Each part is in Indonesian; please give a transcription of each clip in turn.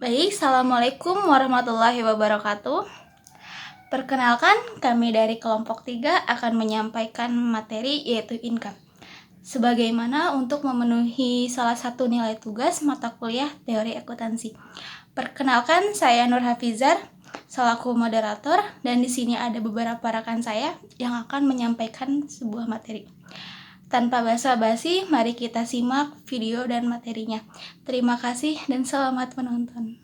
Baik, Assalamualaikum warahmatullahi wabarakatuh. Perkenalkan, kami dari kelompok 3 akan menyampaikan materi yaitu income. Sebagaimana untuk memenuhi salah satu nilai tugas mata kuliah teori akuntansi. Perkenalkan, saya Nur Hafizar selaku moderator dan di sini ada beberapa rekan saya yang akan menyampaikan sebuah materi. Tanpa basa-basi, mari kita simak video dan materinya. Terima kasih dan selamat menonton.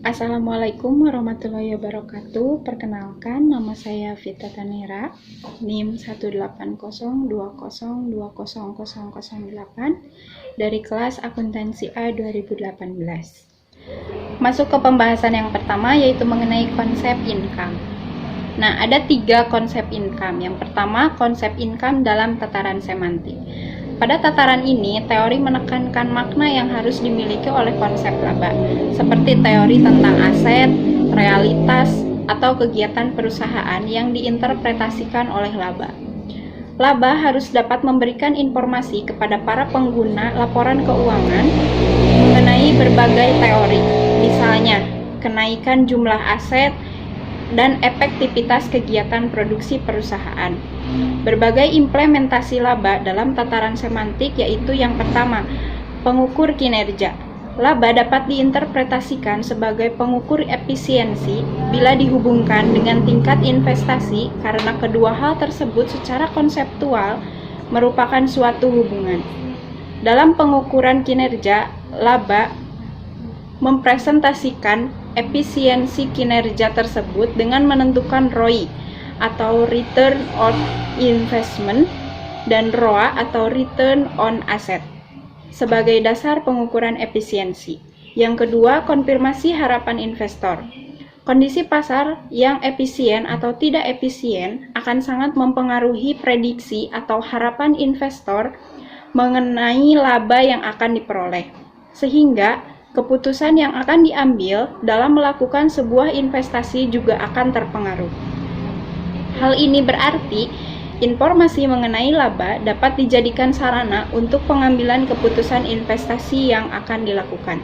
Assalamualaikum warahmatullahi wabarakatuh. Perkenalkan, nama saya Vita Tanira, NIM 18020200008 dari kelas Akuntansi A 2018. Masuk ke pembahasan yang pertama, yaitu mengenai konsep income. Nah, ada 3 konsep income. Yang pertama, konsep income dalam tataran semantik. Pada tataran ini, teori menekankan makna yang harus dimiliki oleh konsep laba, seperti teori tentang aset, realitas, atau kegiatan perusahaan yang diinterpretasikan oleh laba. Laba harus dapat memberikan informasi kepada para pengguna laporan keuangan mengenai berbagai teori, misalnya kenaikan jumlah aset, dan efektivitas kegiatan produksi perusahaan. Berbagai implementasi laba dalam tataran semantik yaitu yang pertama, pengukur kinerja. Laba dapat diinterpretasikan sebagai pengukur efisiensi bila dihubungkan dengan tingkat investasi karena kedua hal tersebut secara konseptual merupakan suatu hubungan. Dalam pengukuran kinerja, laba mempresentasikan efisiensi kinerja tersebut dengan menentukan ROI atau Return on Investment dan ROA atau Return on Asset sebagai dasar pengukuran efisiensi. Yang kedua, konfirmasi harapan investor. Kondisi pasar yang efisien atau tidak efisien akan sangat mempengaruhi prediksi atau harapan investor mengenai laba yang akan diperoleh, sehingga keputusan yang akan diambil dalam melakukan sebuah investasi juga akan terpengaruh. Hal ini berarti informasi mengenai laba dapat dijadikan sarana untuk pengambilan keputusan investasi yang akan dilakukan.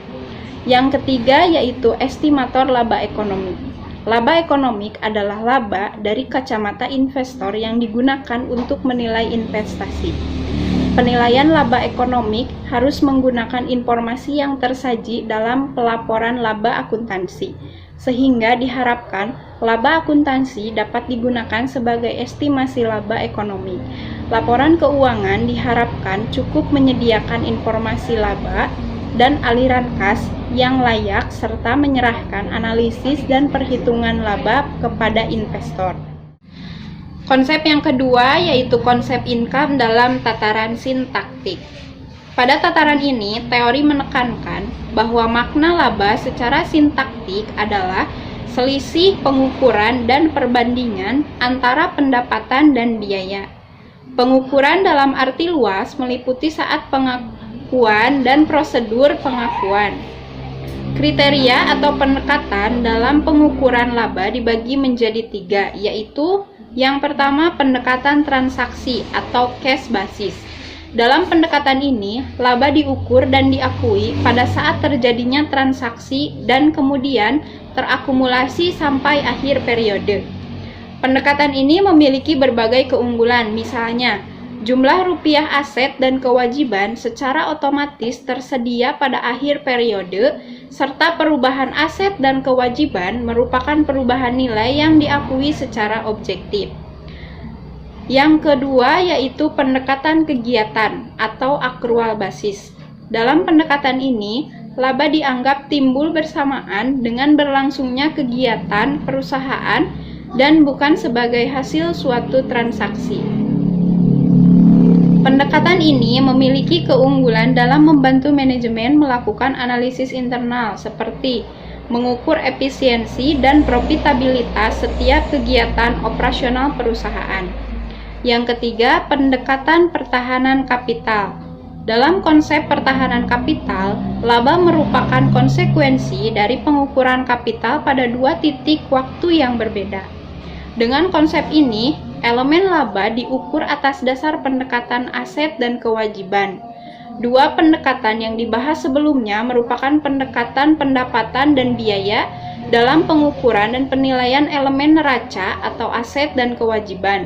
Yang ketiga yaitu estimator laba ekonomi. Laba ekonomik adalah laba dari kacamata investor yang digunakan untuk menilai investasi. Penilaian laba ekonomik harus menggunakan informasi yang tersaji dalam pelaporan laba akuntansi, sehingga diharapkan laba akuntansi dapat digunakan sebagai estimasi laba ekonomi. Laporan keuangan diharapkan cukup menyediakan informasi laba dan aliran kas yang layak serta menyerahkan analisis dan perhitungan laba kepada investor. Konsep yang kedua yaitu konsep income dalam tataran sintaktik. Pada tataran ini, teori menekankan bahwa makna laba secara sintaktik adalah selisih pengukuran dan perbandingan antara pendapatan dan biaya. Pengukuran dalam arti luas meliputi saat pengakuan dan prosedur pengakuan. Kriteria atau pendekatan dalam pengukuran laba dibagi menjadi 3, yaitu yang pertama, pendekatan transaksi atau cash basis. Dalam pendekatan ini, laba diukur dan diakui pada saat terjadinya transaksi dan kemudian terakumulasi sampai akhir periode. Pendekatan ini memiliki berbagai keunggulan, misalnya jumlah rupiah aset dan kewajiban secara otomatis tersedia pada akhir periode, serta perubahan aset dan kewajiban merupakan perubahan nilai yang diakui secara objektif. Yang kedua yaitu pendekatan kegiatan atau accrual basis. Dalam pendekatan ini, laba dianggap timbul bersamaan dengan berlangsungnya kegiatan perusahaan dan bukan sebagai hasil suatu transaksi. Pendekatan ini memiliki keunggulan dalam membantu manajemen melakukan analisis internal seperti mengukur efisiensi dan profitabilitas setiap kegiatan operasional perusahaan. Yang ketiga, pendekatan pertahanan kapital. Dalam konsep pertahanan kapital, laba merupakan konsekuensi dari pengukuran kapital pada 2 titik waktu yang berbeda. Dengan konsep ini, elemen laba diukur atas dasar pendekatan aset dan kewajiban. Dua pendekatan yang dibahas sebelumnya merupakan pendekatan pendapatan dan biaya dalam pengukuran dan penilaian elemen neraca atau aset dan kewajiban.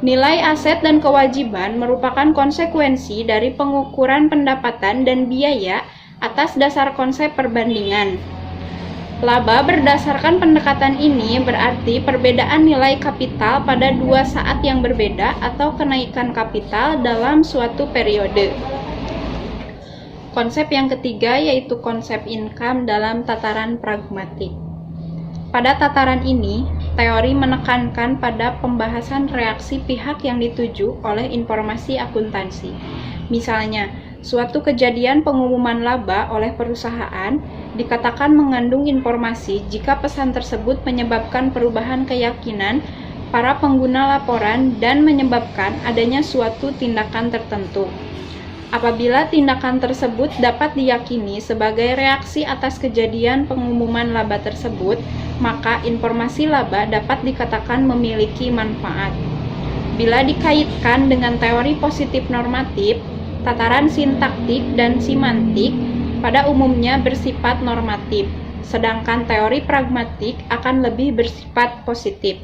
Nilai aset dan kewajiban merupakan konsekuensi dari pengukuran pendapatan dan biaya atas dasar konsep perbandingan. Laba berdasarkan pendekatan ini berarti perbedaan nilai kapital pada dua saat yang berbeda atau kenaikan kapital dalam suatu periode. Konsep yang ketiga yaitu konsep income dalam tataran pragmatik. Pada tataran ini, teori menekankan pada pembahasan reaksi pihak yang dituju oleh informasi akuntansi. Misalnya, suatu kejadian pengumuman laba oleh perusahaan dikatakan mengandung informasi jika pesan tersebut menyebabkan perubahan keyakinan para pengguna laporan dan menyebabkan adanya suatu tindakan tertentu. Apabila tindakan tersebut dapat diyakini sebagai reaksi atas kejadian pengumuman laba tersebut, maka informasi laba dapat dikatakan memiliki manfaat. Bila dikaitkan dengan teori positif normatif, tataran sintaktik dan simantik pada umumnya bersifat normatif, sedangkan teori pragmatik akan lebih bersifat positif.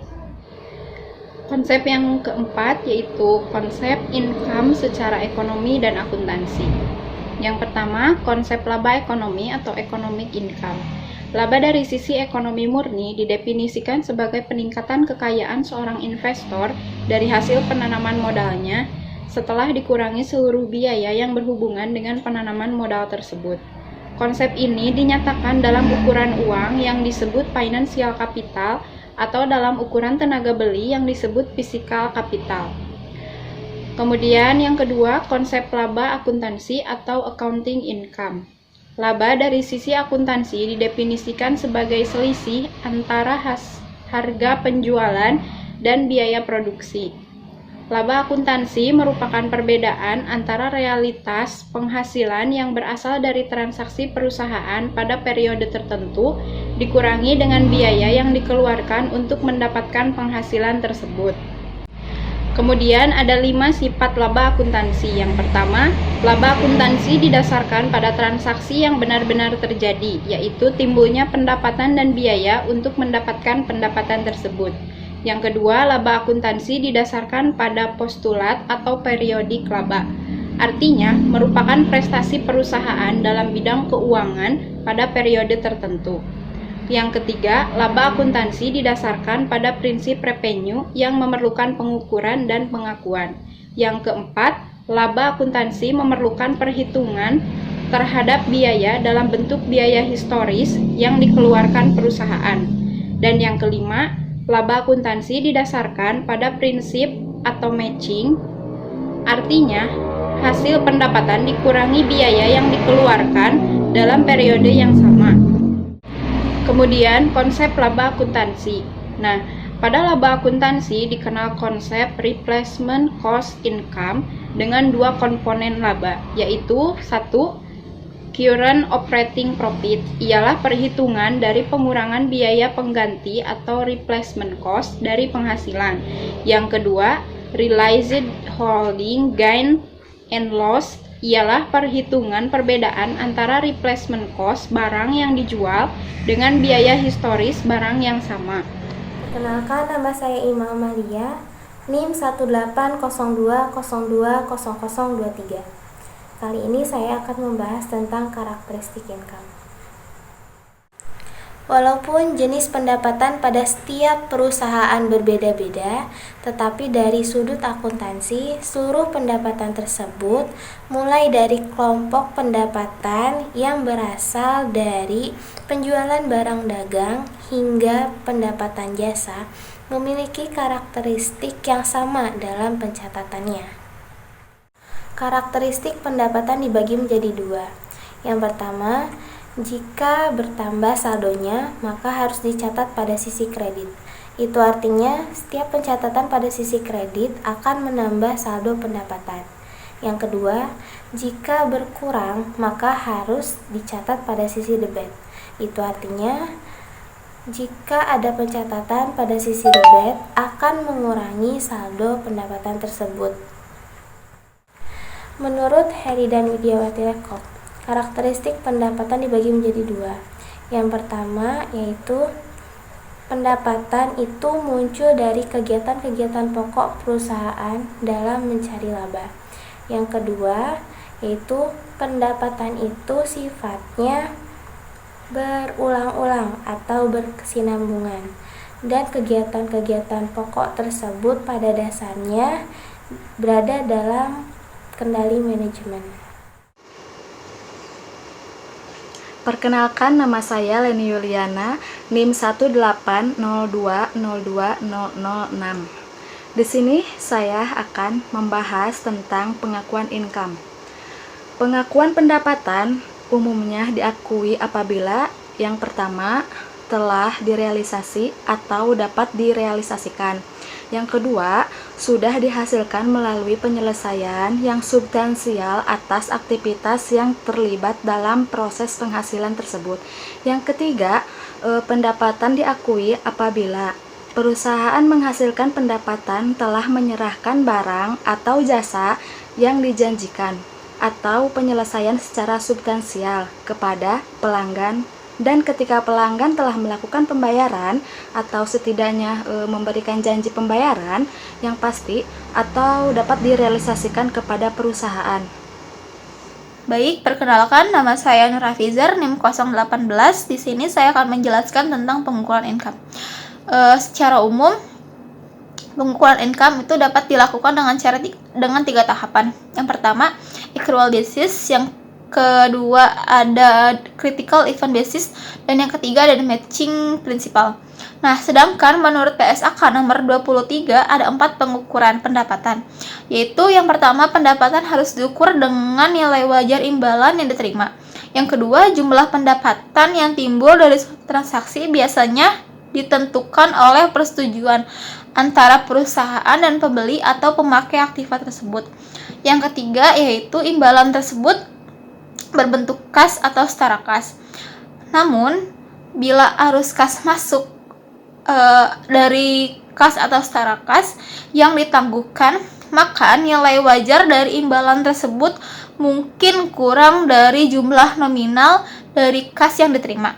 Konsep yang keempat yaitu konsep income secara ekonomi dan akuntansi. Yang pertama, konsep laba ekonomi atau economic income. Laba dari sisi ekonomi murni didefinisikan sebagai peningkatan kekayaan seorang investor dari hasil penanaman modalnya setelah dikurangi seluruh biaya yang berhubungan dengan penanaman modal tersebut. Konsep ini dinyatakan dalam ukuran uang yang disebut financial capital atau dalam ukuran tenaga beli yang disebut physical capital. Kemudian yang kedua, konsep laba akuntansi atau accounting income. Laba dari sisi akuntansi didefinisikan sebagai selisih antara harga penjualan dan biaya produksi. Laba akuntansi merupakan perbedaan antara realitas penghasilan yang berasal dari transaksi perusahaan pada periode tertentu dikurangi dengan biaya yang dikeluarkan untuk mendapatkan penghasilan tersebut. Kemudian ada 5 sifat laba akuntansi. Yang pertama, laba akuntansi didasarkan pada transaksi yang benar-benar terjadi, yaitu timbulnya pendapatan dan biaya untuk mendapatkan pendapatan tersebut. Yang kedua, laba akuntansi didasarkan pada postulat atau periodik laba. Artinya, merupakan prestasi perusahaan dalam bidang keuangan pada periode tertentu. Yang ketiga, laba akuntansi didasarkan pada prinsip revenue yang memerlukan pengukuran dan pengakuan. Yang keempat, laba akuntansi memerlukan perhitungan terhadap biaya dalam bentuk biaya historis yang dikeluarkan perusahaan. Dan yang kelima, laba akuntansi didasarkan pada prinsip atau matching, artinya hasil pendapatan dikurangi biaya yang dikeluarkan dalam periode yang sama. Kemudian konsep laba akuntansi. Nah, pada laba akuntansi dikenal konsep replacement cost income dengan dua komponen laba, yaitu satu, current operating profit ialah perhitungan dari pengurangan biaya pengganti atau replacement cost dari penghasilan. Yang kedua, realized holding gain and loss ialah perhitungan perbedaan antara replacement cost barang yang dijual dengan biaya historis barang yang sama. Perkenalkan, nama saya Ima Amalia, NIM 18020200023. Kali ini saya akan membahas tentang karakteristik income. Walaupun jenis pendapatan pada setiap perusahaan berbeda-beda, tetapi dari sudut akuntansi, seluruh pendapatan tersebut, mulai dari kelompok pendapatan yang berasal dari penjualan barang dagang hingga pendapatan jasa, memiliki karakteristik yang sama dalam pencatatannya. Karakteristik pendapatan dibagi menjadi dua. Yang pertama, jika bertambah saldonya, maka harus dicatat pada sisi kredit. Itu artinya, setiap pencatatan pada sisi kredit akan menambah saldo pendapatan. Yang kedua, jika berkurang, maka harus dicatat pada sisi debit. Itu artinya, jika ada pencatatan pada sisi debit, akan mengurangi saldo pendapatan tersebut. Menurut Heri dan Widiawati Lekoq, karakteristik pendapatan dibagi menjadi dua. Yang pertama yaitu pendapatan itu muncul dari kegiatan-kegiatan pokok perusahaan dalam mencari laba. Yang kedua yaitu pendapatan itu sifatnya berulang-ulang atau berkesinambungan, dan kegiatan-kegiatan pokok tersebut pada dasarnya berada dalam kendali manajemen. Perkenalkan, nama saya Leni Yuliana, NIM 180202006. Di sini saya akan membahas tentang pengakuan income. Pengakuan pendapatan umumnya diakui apabila yang pertama telah direalisasi atau dapat direalisasikan. Yang kedua, sudah dihasilkan melalui penyelesaian yang substansial atas aktivitas yang terlibat dalam proses penghasilan tersebut. Yang ketiga, pendapatan diakui apabila perusahaan menghasilkan pendapatan telah menyerahkan barang atau jasa yang dijanjikan atau penyelesaian secara substansial kepada pelanggan, dan ketika pelanggan telah melakukan pembayaran atau setidaknya memberikan janji pembayaran yang pasti atau dapat direalisasikan kepada perusahaan. Baik, perkenalkan, nama saya Nur Hafizar, NIM 018. Di sini saya akan menjelaskan tentang pengukuran income. Secara umum, pengukuran income itu dapat dilakukan dengan tiga tahapan. Yang pertama, accrual basis, yang kedua ada critical event basis, dan yang ketiga ada matching principle. Nah, sedangkan menurut PSAK nomor 23 ada 4 pengukuran pendapatan, yaitu yang pertama, pendapatan harus diukur dengan nilai wajar imbalan yang diterima. Yang kedua, jumlah pendapatan yang timbul dari transaksi biasanya ditentukan oleh persetujuan antara perusahaan dan pembeli atau pemakai aktiva tersebut. Yang ketiga yaitu imbalan tersebut berbentuk kas atau setara kas. Namun, bila arus kas masuk dari kas atau setara kas yang ditangguhkan, maka nilai wajar dari imbalan tersebut mungkin kurang dari jumlah nominal dari kas yang diterima.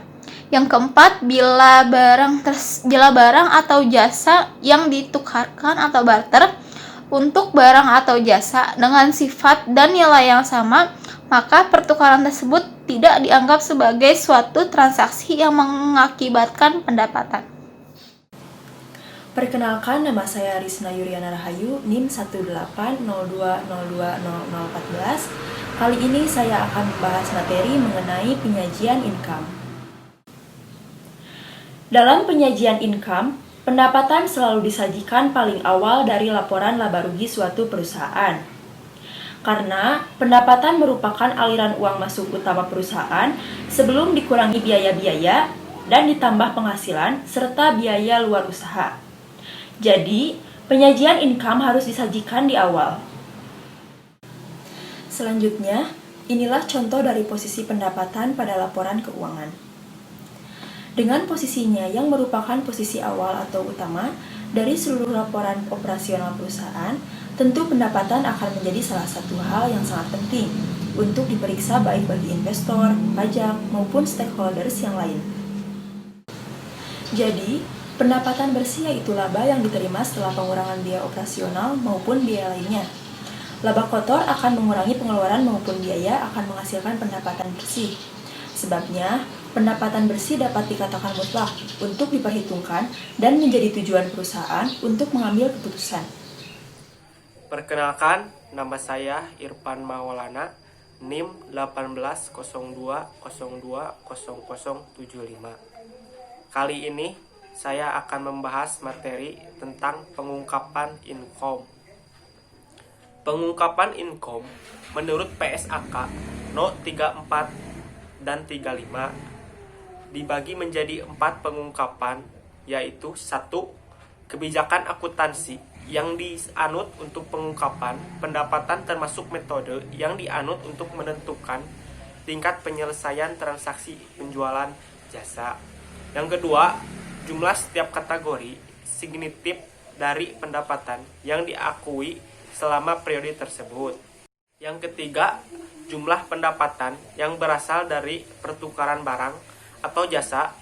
Yang keempat, bila barang atau jasa yang ditukarkan atau barter untuk barang atau jasa dengan sifat dan nilai yang sama, maka pertukaran tersebut tidak dianggap sebagai suatu transaksi yang mengakibatkan pendapatan. Perkenalkan, nama saya Risna Yuriana Rahayu, NIM 18020200014. Kali ini saya akan membahas materi mengenai penyajian income. Dalam penyajian income, pendapatan selalu disajikan paling awal dari laporan laba rugi suatu perusahaan. Karena pendapatan merupakan aliran uang masuk utama perusahaan sebelum dikurangi biaya-biaya dan ditambah penghasilan serta biaya luar usaha. Jadi, penyajian income harus disajikan di awal. Selanjutnya, inilah contoh dari posisi pendapatan pada laporan keuangan. Dengan posisinya yang merupakan posisi awal atau utama dari seluruh laporan operasional perusahaan, tentu pendapatan akan menjadi salah satu hal yang sangat penting untuk diperiksa baik bagi investor, pajak, maupun stakeholders yang lain. Jadi, pendapatan bersih yaitu laba yang diterima setelah pengurangan biaya operasional maupun biaya lainnya. Laba kotor akan mengurangi pengeluaran maupun biaya akan menghasilkan pendapatan bersih. Sebabnya, pendapatan bersih dapat dikatakan mutlak untuk diperhitungkan dan menjadi tujuan perusahaan untuk mengambil keputusan. Perkenalkan, nama saya Irfan Maulana, NIM 18020200075. Kali ini saya akan membahas materi tentang pengungkapan income. Pengungkapan income menurut PSAK No 34 dan 35 dibagi menjadi 4 pengungkapan, yaitu 1. Kebijakan akuntansi yang dianut untuk pengungkapan pendapatan termasuk metode yang dianut untuk menentukan tingkat penyelesaian transaksi penjualan jasa. Yang kedua, jumlah setiap kategori signifikan dari pendapatan yang diakui selama periode tersebut. Yang ketiga, jumlah pendapatan yang berasal dari pertukaran barang atau jasa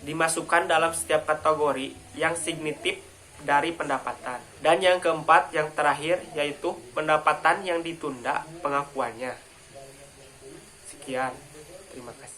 dimasukkan dalam setiap kategori yang signifikan dari pendapatan. Dan yang keempat, yang terakhir, yaitu pendapatan yang ditunda pengakuannya. Sekian, terima kasih.